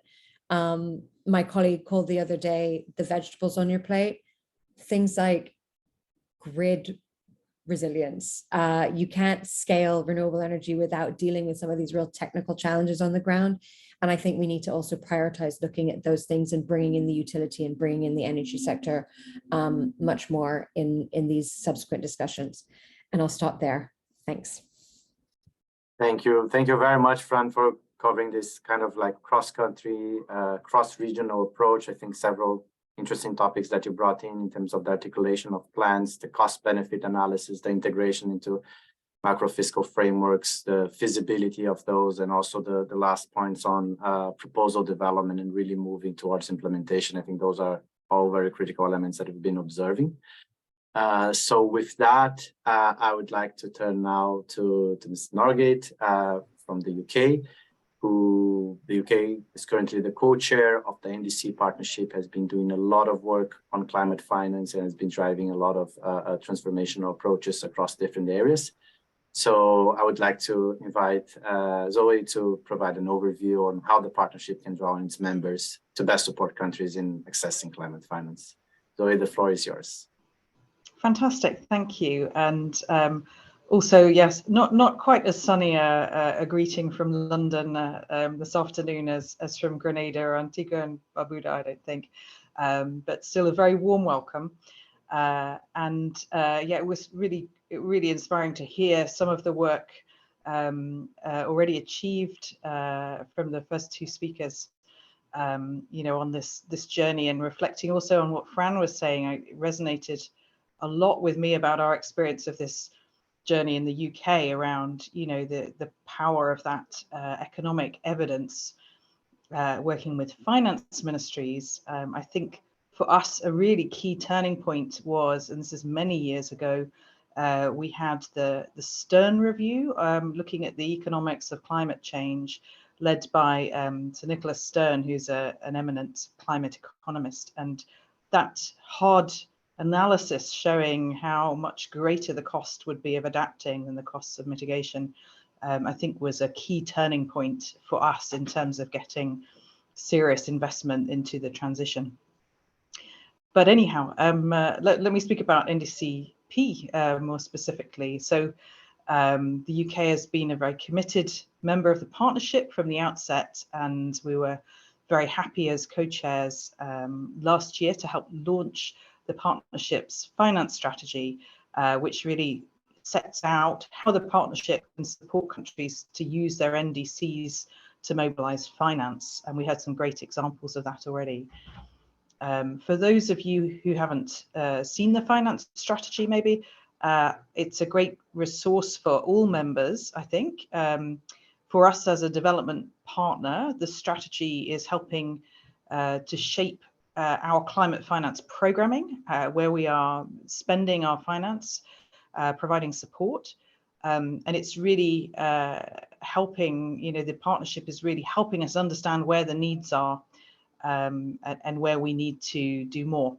my colleague called the other day the vegetables on your plate. Things like grid resilience. You can't scale renewable energy without dealing with some of these real technical challenges on the ground. And I think we need to also prioritize looking at those things and bringing in the utility and bringing in the energy sector much more in these subsequent discussions. And I'll stop there. Thanks. Thank you. Thank you very much, Fran, for covering this kind of like cross-country, cross-regional approach. I think several interesting topics that you brought in terms of the articulation of plans, the cost-benefit analysis, the integration into macro fiscal frameworks, the feasibility of those, and also the last points on proposal development and really moving towards implementation. I think those are all very critical elements that we've been observing. So with that, I would like to turn now to Ms. Norgate from the UK, who the UK is currently the co-chair of the NDC Partnership, has been doing a lot of work on climate finance and has been driving a lot of transformational approaches across different areas. So I would like to invite Zoe to provide an overview on how the partnership can draw on its members to best support countries in accessing climate finance. Zoe, the floor is yours. Fantastic, thank you. And also, yes, not quite as sunny a greeting from London this afternoon as from Grenada or Antigua and Barbuda, I don't think, but still a very warm welcome. Yeah, it was really inspiring to hear some of the work already achieved from the first two speakers, you know, on this journey, and reflecting also on what Fran was saying. It resonated a lot with me about our experience of this journey in the UK around, you know, the power of that economic evidence, working with finance ministries. I think for us, a really key turning point was, and this is many years ago, we had the Stern Review, looking at the economics of climate change, led by Sir Nicholas Stern, who's an eminent climate economist. And that hard analysis showing how much greater the cost would be of adapting than the costs of mitigation, I think was a key turning point for us in terms of getting serious investment into the transition. But anyhow, let me speak about NDCP more specifically. So the UK has been a very committed member of the partnership from the outset, and we were very happy as co-chairs last year to help launch the partnership's finance strategy, which really sets out how the partnership can support countries to use their NDCs to mobilize finance. And we had some great examples of that already. For those of you who haven't seen the finance strategy, maybe, it's a great resource for all members, I think. For us as a development partner, the strategy is helping to shape our climate finance programming, where we are spending our finance, providing support. And it's really helping, you know, the partnership is really helping us understand where the needs are and where we need to do more.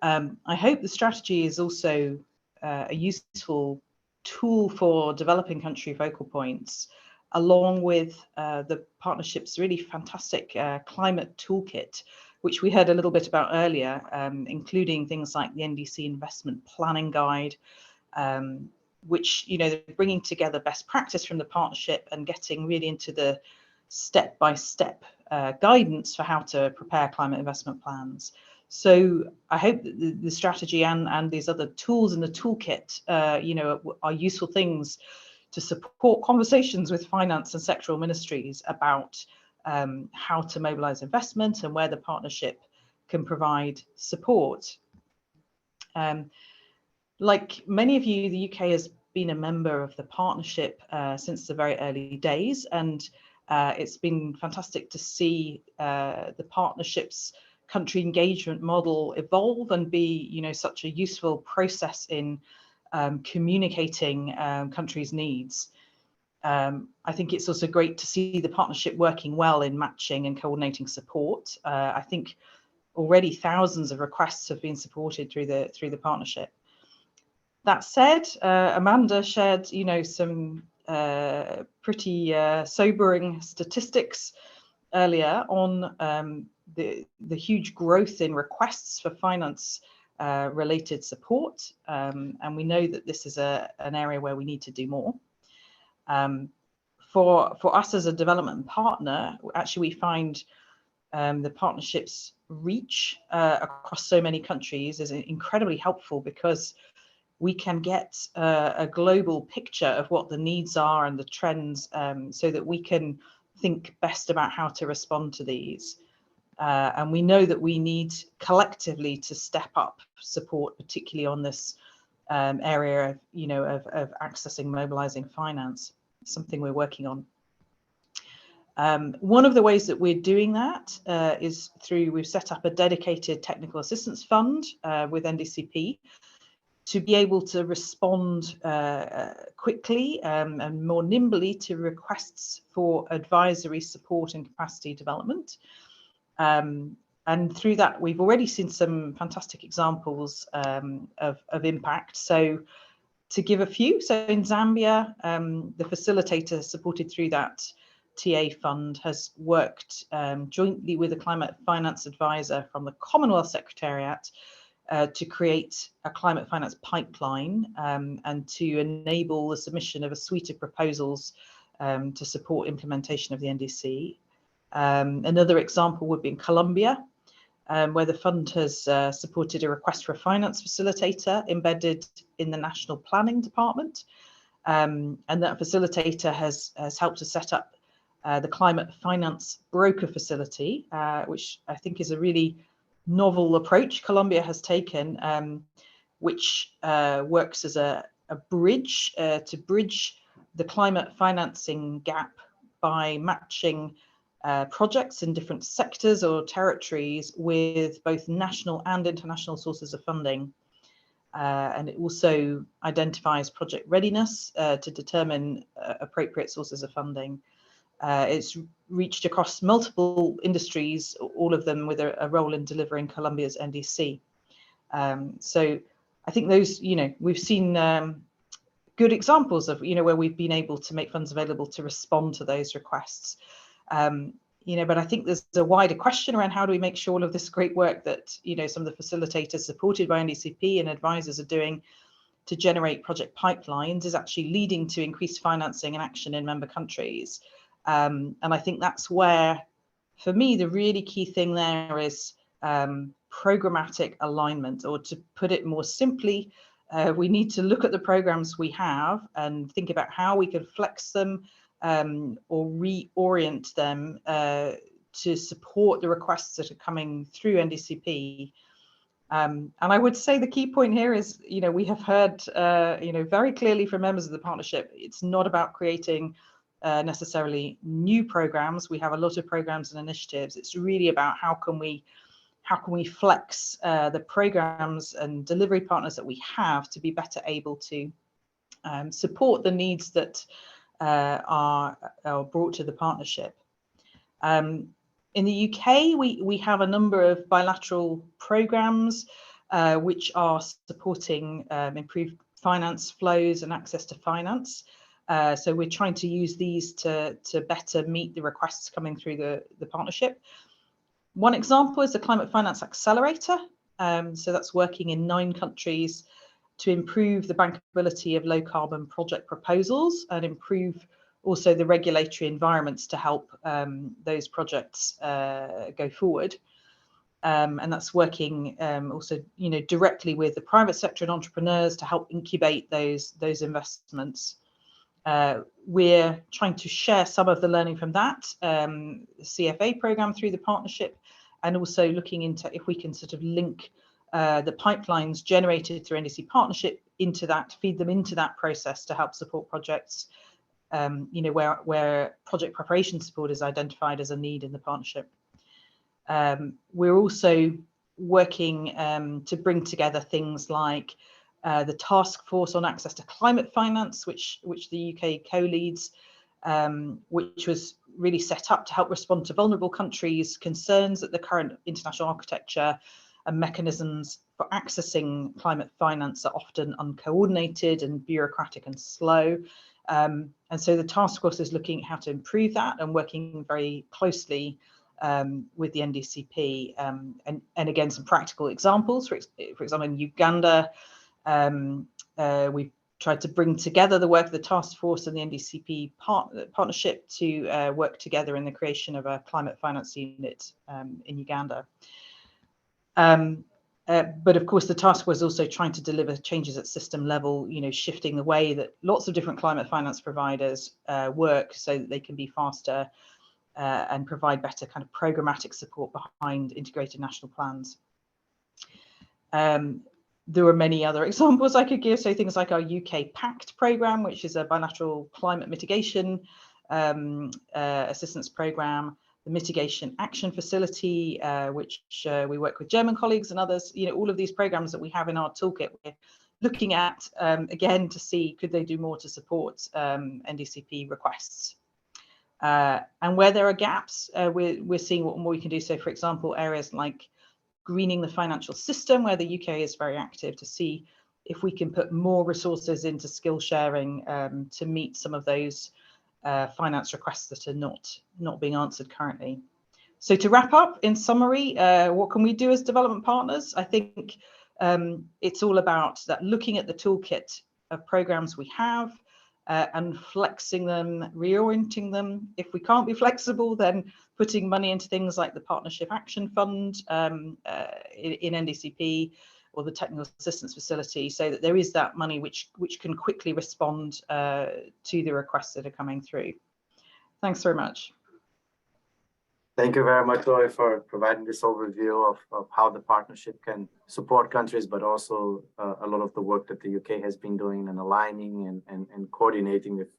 I hope the strategy is also a useful tool for developing country focal points, along with the partnership's really fantastic climate toolkit, which we heard a little bit about earlier, including things like the NDC Investment Planning Guide, which, you know, they're bringing together best practice from the partnership and getting really into the step-by-step guidance for how to prepare climate investment plans. So I hope that the strategy and these other tools in the toolkit, you know, are useful things to support conversations with finance and sectoral ministries about how to mobilize investment and where the partnership can provide support. Like many of you, the UK has been a member of the partnership since the very early days, and it's been fantastic to see the partnership's country engagement model evolve and be, you know, such a useful process in communicating countries' needs. I think it's also great to see the partnership working well in matching and coordinating support. I think already thousands of requests have been supported through the partnership. That said, Amanda shared, some pretty sobering statistics earlier on the huge growth in requests for finance related support, and we know that this is an area where we need to do more. For us as a development partner, actually we find the partnership's reach across so many countries is incredibly helpful, because we can get a global picture of what the needs are and the trends, so that we can think best about how to respond to these. And we know that we need collectively to step up support, particularly on this area of accessing, mobilizing finance, something we're working on. One of the ways that we're doing that is we've set up a dedicated technical assistance fund with NDCP to be able to respond quickly and more nimbly to requests for advisory support and capacity development. And through that, we've already seen some fantastic examples of impact. So to give a few, so in Zambia, the facilitator supported through that TA fund has worked jointly with a climate finance advisor from the Commonwealth Secretariat to create a climate finance pipeline and to enable the submission of a suite of proposals to support implementation of the NDC. Another example would be in Colombia, where the fund has supported a request for a finance facilitator embedded in the National Planning Department. And that facilitator has helped to set up the Climate Finance Broker Facility, which I think is a really novel approach Colombia has taken, which works as a bridge to bridge the climate financing gap by matching projects in different sectors or territories with both national and international sources of funding. And it also identifies project readiness to determine appropriate sources of funding. It's reached across multiple industries, all of them with a role in delivering Colombia's NDC. So I think those, we've seen good examples of, where we've been able to make funds available to respond to those requests. But I think there's a wider question around how do we make sure all of this great work that, some of the facilitators supported by NDCP and advisors are doing to generate project pipelines is actually leading to increased financing and action in member countries. And I think that's where, for me, the really key thing there is programmatic alignment, or to put it more simply, we need to look at the programs we have and think about how we can flex them or reorient them to support the requests that are coming through NDCP. And I would say the key point here is, we have heard, very clearly from members of the partnership, it's not about creating necessarily new programs. We have a lot of programs and initiatives. It's really about how can we flex the programs and delivery partners that we have to be better able to support the needs that are brought to the partnership. In the UK, we have a number of bilateral programs which are supporting improved finance flows and access to finance. So we're trying to use these to better meet the requests coming through the partnership. One example is the Climate Finance Accelerator. So that's working in 9 countries to improve the bankability of low carbon project proposals and improve also the regulatory environments to help those projects go forward. And that's working also, directly with the private sector and entrepreneurs to help incubate those investments. We're trying to share some of the learning from that CFA program through the partnership, and also looking into if we can sort of link the pipelines generated through NDC Partnership into that, feed them into that process to help support projects, where project preparation support is identified as a need in the partnership. We're also working to bring together things like the Task Force on Access to Climate Finance, which the UK co-leads, which was really set up to help respond to vulnerable countries' concerns that the current international architecture and mechanisms for accessing climate finance are often uncoordinated and bureaucratic and slow. And so the task force is looking at how to improve that and working very closely with the NDCP. And again, some practical examples. For example, in Uganda, we've tried to bring together the work of the task force and the NDCP partnership to work together in the creation of a climate finance unit in Uganda. But of course, the task was also trying to deliver changes at system level, shifting the way that lots of different climate finance providers work so that they can be faster and provide better kind of programmatic support behind integrated national plans. There are many other examples I could give. So things like our UK PACT programme, which is a bilateral climate mitigation assistance programme, the Mitigation Action Facility, which we work with German colleagues and others. All of these programs that we have in our toolkit, we're looking at, again, to see could they do more to support NDCP requests. And where there are gaps, we're seeing what more we can do. So, for example, areas like greening the financial system, where the UK is very active, to see if we can put more resources into skill sharing to meet some of those finance requests that are not being answered currently. So to wrap up, in summary, what can we do as development partners? I think it's all about that, looking at the toolkit of programs we have and flexing them, reorienting them. If we can't be flexible, then putting money into things like the Partnership Action Fund in NDCP or the Technical Assistance Facility, so that there is that money which can quickly respond to the requests that are coming through. Thanks very much. Thank you very much, Lori, for providing this overview of how the partnership can support countries, but also a lot of the work that the UK has been doing and aligning and coordinating with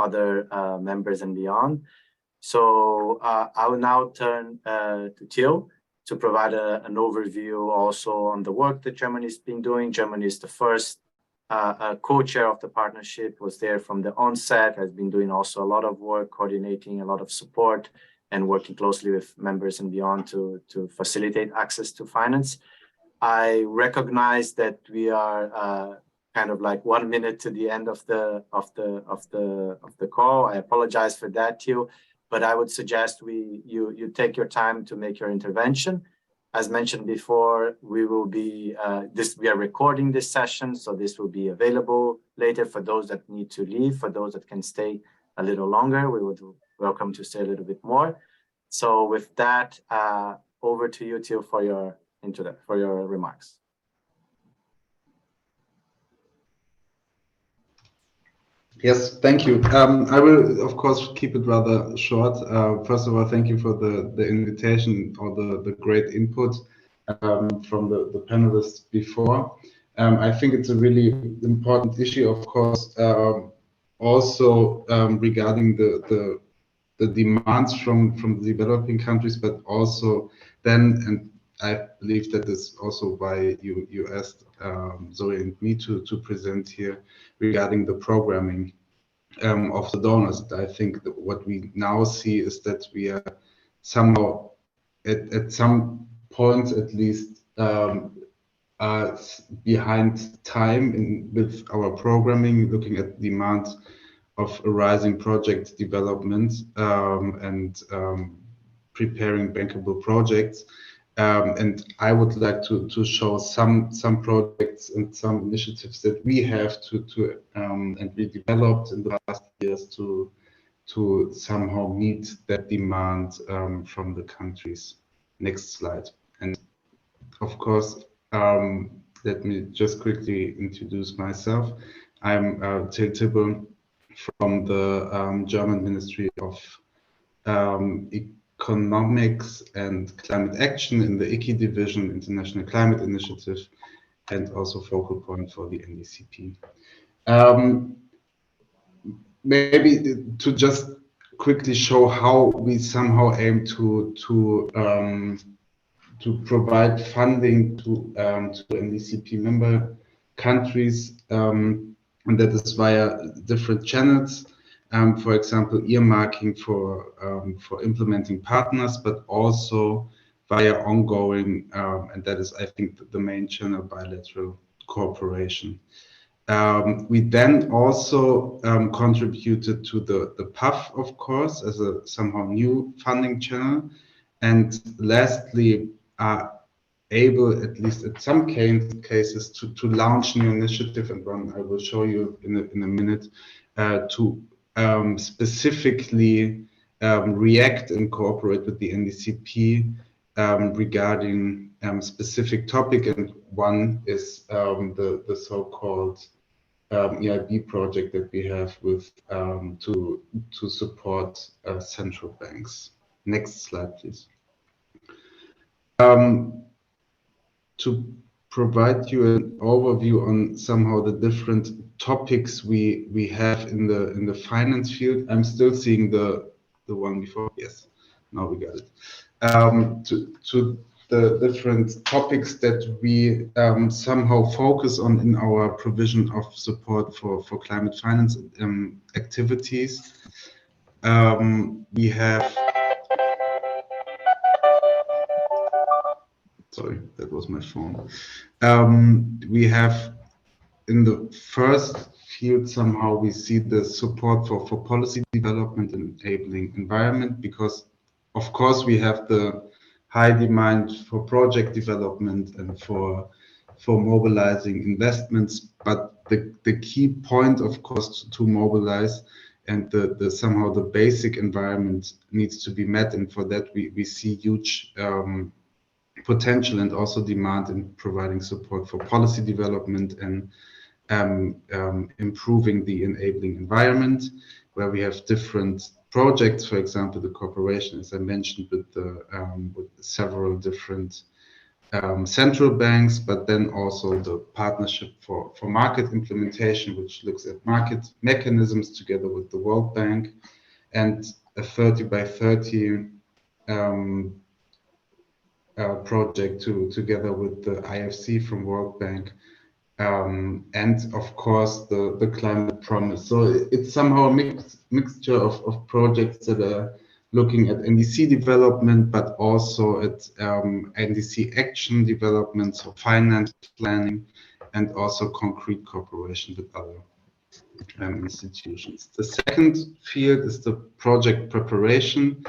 other members and beyond. So I will now turn to Till to provide an overview also on the work that Germany has been doing. Germany is the first co-chair of the partnership, was there from the onset, has been doing also a lot of work, coordinating a lot of support, and working closely with members and beyond to facilitate access to finance. I recognize that we are kind of like 1 minute to the end of the call. I apologize for that, Theo, but I would suggest you take your time to make your intervention. As mentioned before, we will be we are recording this session, so this will be available later for those that need to leave. For those that can stay a little longer, we would welcome to say a little bit more. So with that, over to you, Till, for your remarks. Yes, thank you. I will, of course, keep it rather short. First of all, thank you for the invitation or the great input from the panelists before. I think it's a really important issue, of course, also regarding the demands from the developing countries, but also then, and I believe that is also why you asked Zoe and me to present here regarding the programming of the donors. I think that what we now see is that we are somehow at some points at least behind time with our programming, looking at demands of arising project development and preparing bankable projects. And I would like to show some projects and some initiatives that we have to and we developed in the last years to somehow meet that demand from the countries. Next slide. And of course, let me just quickly introduce myself. I'm Till Tibbel from the German Ministry of Economics and Climate Action in the ICI division, International Climate Initiative, and also focal point for the NDCP. Maybe to just quickly show how we somehow aim to provide funding to NDCP member countries, and that is via different channels. For example, earmarking for implementing partners, but also via ongoing, and that is, I think, the main channel, bilateral cooperation. We then also contributed to the PAF, of course, as a somehow new funding channel. And lastly, are able, at least in some cases, to launch new initiative, and one I will show you in a minute, to specifically react and cooperate with the NDCP regarding specific topic. And one is the so-called EIB project that we have with to support central banks. Next slide, please. To provide you an overview on somehow the different topics we have in the finance field. I'm still seeing the one before. Yes, now we got it. To the different topics that we somehow focus on in our provision of support for climate finance activities. We have. Sorry, that was my phone. We have in the first field, somehow we see the support for policy development and enabling environment, because of course we have the high demand for project development and for mobilizing investments, but the key point, of course, to mobilize and the somehow the basic environment needs to be met, and for that we see huge potential and also demand in providing support for policy development and improving the enabling environment, where we have different projects. For example, the cooperation, as I mentioned, with several different central banks, but then also the partnership for market implementation, which looks at market mechanisms together with the World Bank, and a 30 by 30 project together with the IFC from World Bank, and of course the climate promise. So it's somehow a mixture of projects that are looking at NDC development, but also at NDC action development, so finance planning, and also concrete cooperation with other institutions. The second field is the project preparation.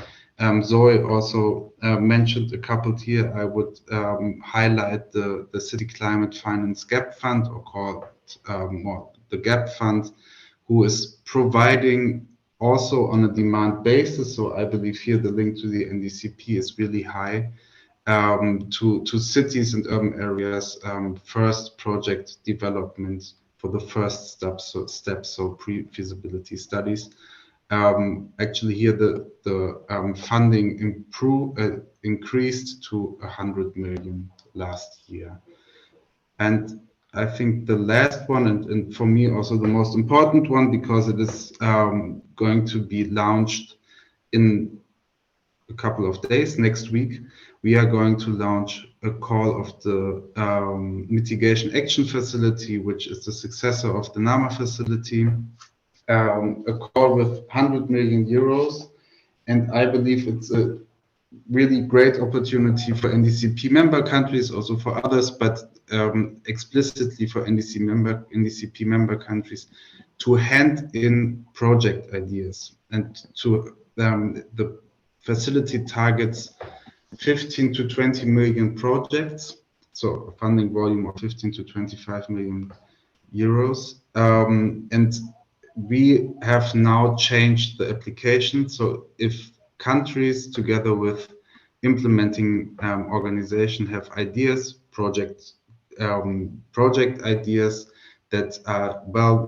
Zoe also mentioned a couple here. I would highlight the City Climate Finance Gap Fund, or called more the Gap Fund, who is providing also on a demand basis. So I believe here the link to the NDCP is really high, to cities and urban areas, first project development for the first steps, so pre-feasibility studies. Actually here the funding increased to 100 million last year. And I think the last one, and for me also the most important one, because it is going to be launched in a couple of days, next week, we are going to launch a call of the mitigation action facility, which is the successor of the NAMA facility, a call with 100 million euros. And I believe it's a really great opportunity for NDCP member countries, also for others, but explicitly for NDCP member countries, to hand in project ideas, and to the facility targets 15 to 20 million projects, so a funding volume of 15 to 25 million euros. And we have now changed the application. So if countries together with implementing organization have ideas, project ideas that are well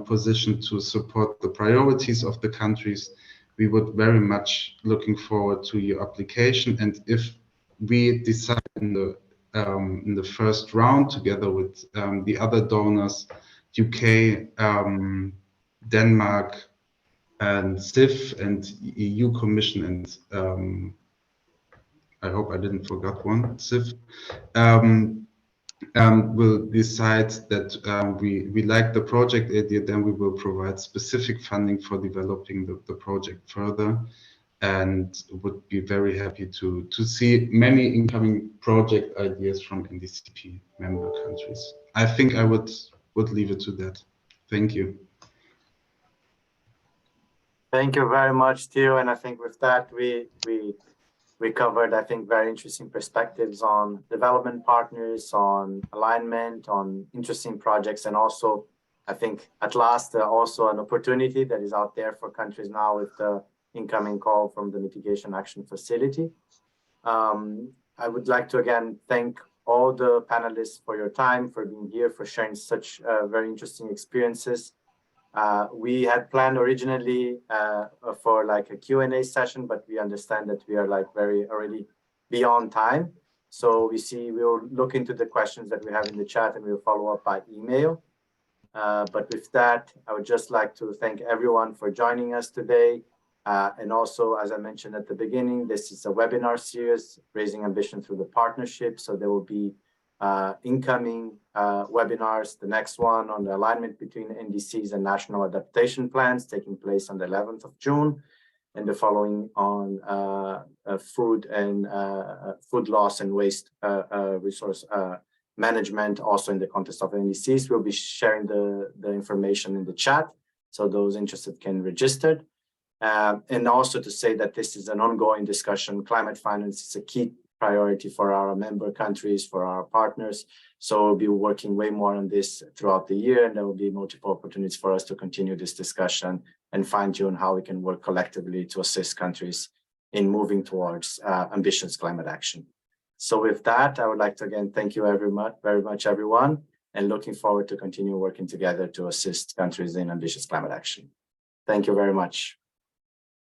positioned to support the priorities of the countries, we would very much looking forward to your application. And if we decide in the first round together with the other donors, UK, Denmark, and CIF, and EU Commission, and I hope I didn't forget one, CIF. will decide that we like the project idea, then we will provide specific funding for developing the project further, and would be very happy to see many incoming project ideas from NDCP member countries. I think I would leave it to that. Thank you. Thank you very much, Theo. And I think with that, we covered, I think, very interesting perspectives on development partners, on alignment, on interesting projects, and also, I think, at last, also an opportunity that is out there for countries now with the incoming call from the Mitigation Action Facility. I would like to again thank all the panelists for your time, for being here, for sharing such very interesting experiences. We had planned originally for like a Q&A session, but we understand that we are like very already beyond time. So we'll look into the questions that we have in the chat and we'll follow up by email. But with that, I would just like to thank everyone for joining us today. And also, as I mentioned at the beginning, this is a webinar series, Raising Ambition Through the Partnership. So there will be incoming webinars, the next one on the alignment between NDCs and national adaptation plans taking place on the 11th of June, and the following on food and food loss and waste resource management, also in the context of NDCs. We'll be sharing the information in the chat, so those interested can register. And also to say that this is an ongoing discussion. Climate finance is a key priority for our member countries, for our partners. So we'll be working way more on this throughout the year, and there will be multiple opportunities for us to continue this discussion and fine-tune how we can work collectively to assist countries in moving towards ambitious climate action. So with that, I would like to again thank you very much, everyone, and looking forward to continue working together to assist countries in ambitious climate action. Thank you very much.